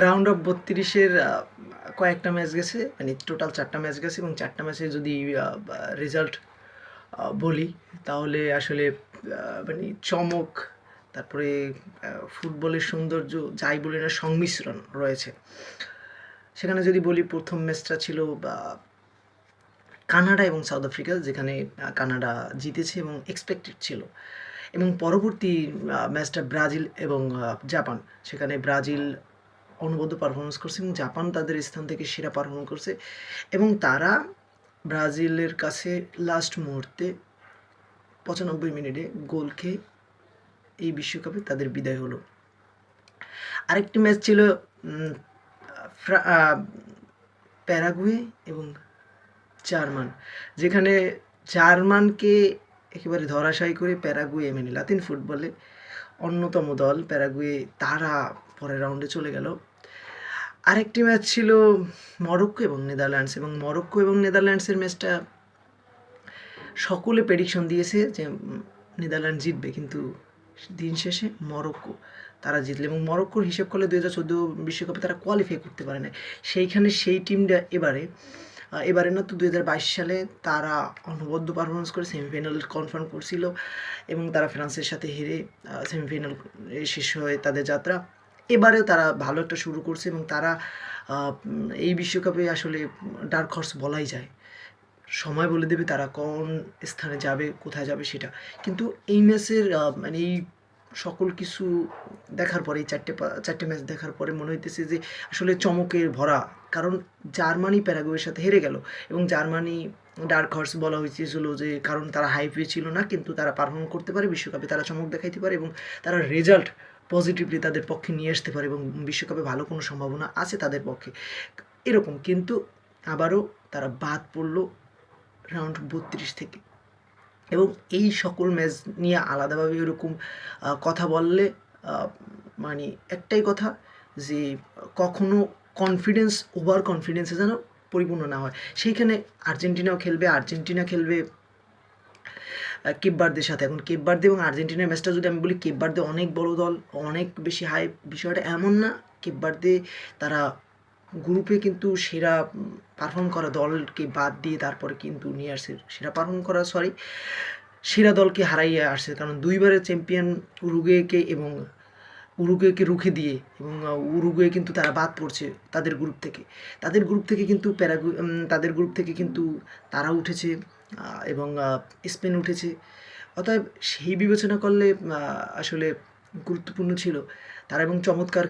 Round of 32-এর কয়েকটা match গেছে, মানে টোটাল 4টা ম্যাচ গেছে এবং 4টা ম্যাচে যদি রেজাল্ট বলি তাহলে আসলে মানে চমক, তারপরে ফুটবলের সৌন্দর্য, যাই বলি না, সংমিশ্রণ রয়েছে। সেখানে যদি বলি প্রথম ম্যাচটা ছিল কানাডা এবং সাউথ আফ্রিকা, যেখানে কানাডা জিতেছে এবং এক্সপেক্টেড ছিল। এবং পরবর্তী ম্যাচটা ব্রাজিল এবং জাপান, সেখানে ব্রাজিল অনবদ্য পারফরমেন্স করছে এবং জাপান তাদের স্থান থেকে সেরা পারফর্ম করছে এবং তারা ব্রাজিলের কাছে লাস্ট মুহূর্তে 95 মিনিটে গোল খেয়ে এই বিশ্বকাপে তাদের বিদায় হলো। আরেকটি ম্যাচ ছিল প্যারাগুয়ে এবং জার্মান, যেখানে জার্মানকে একেবারে ধরাশায়ী করে প্যারাগুয়ে, মানে লাতিন ফুটবলে অন্যতম দল প্যারাগুয়ে, তারা পরের রাউন্ডে চলে গেল। আরেকটি ম্যাচ ছিল মরক্কো এবং নেদারল্যান্ডস, এবং মরক্কো এবং নেদারল্যান্ডসের ম্যাচটা সকলে প্রেডিকশন দিয়েছে যে নেদারল্যান্ড জিতবে, কিন্তু দিন শেষে মরক্কো তারা জিতলে। এবং মরক্কোর হিসেব করলে 2014 বিশ্বকাপে তারা কোয়ালিফাই করতে পারে না। সেইখানে সেই টিমটা এবারে না তো 2022 সালে তারা অনবদ্য পারফরমেন্স করে সেমিফাইনাল কনফার্ম করছিল এবং তারা ফ্রান্সের সাথে হেরে সেমিফাইনাল শেষ হয়ে তাদের যাত্রা। এবারেও তারা ভালো একটা শুরু করছে এবং তারা এই বিশ্বকাপে আসলে ডার্ক হর্স বলাই যায়। সময় বলে দেবে তারা কোন স্থানে যাবে, কোথায় যাবে সেটা। কিন্তু এই ম্যাচের মানে এই সকল কিছু দেখার পরে, এই চারটে ম্যাচ দেখার পরে মনে হইতেছে যে আসলে চমকের ভরা। কারণ জার্মানি প্যারাগুয়ের সাথে হেরে গেল এবং জার্মানি ডার্ক হর্স বলা হয়েছিল যে কারণ তারা হাইপে ছিল না, কিন্তু তারা পারফর্ম করতে পারে বিশ্বকাপে, তারা চমক দেখাইতে পারে এবং তারা রেজাল্ট পজিটিভলি তাদের পক্ষে নিয়ে আসতে পারে এবং বিশ্বকাপে ভালো কোনো সম্ভাবনা আছে তাদের পক্ষে এরকম। কিন্তু আবারও তারা বাদ পড়লো রাউন্ড 32 থেকে। এবং এই সকল ম্যাচ নিয়ে আলাদাভাবে এরকম কথা বললে মানে একটাই কথা, যে কখনো ওভার কনফিডেন্সে যেন পরিপূর্ণ না হয়। সেইখানে আর্জেন্টিনা খেলবে কেপ ভার্দের সাথে। এখন কেপ ভার্দে এবং আর্জেন্টিনার ম্যাচটা যদি আমি বলি, কেপ ভার্দে অনেক বড় দল, অনেক বেশি হাইপ। বিষয়টা এমন না, কেপ ভার্দে তারা গ্রুপে কিন্তু সেরা পারফর্ম করা দলকে বাদ দিয়ে তারপরে কিন্তু নিয়ে আসছে সেরা দলকে হারাইয়ে আসছে। কারণ 2বারের চ্যাম্পিয়ন উরুগুয়েকে রুখে দিয়ে, এবং উরুগুয়ে কিন্তু তারা বাদ পড়ছে তাদের গ্রুপ থেকে কিন্তু তাদের গ্রুপ থেকে কিন্তু তারা উঠেছে এবং স্পেন উঠেছে। অতএব সেই বিবেচনা করলে আসলে গুরুত্বপূর্ণ ছিল তারা এবং চমৎকার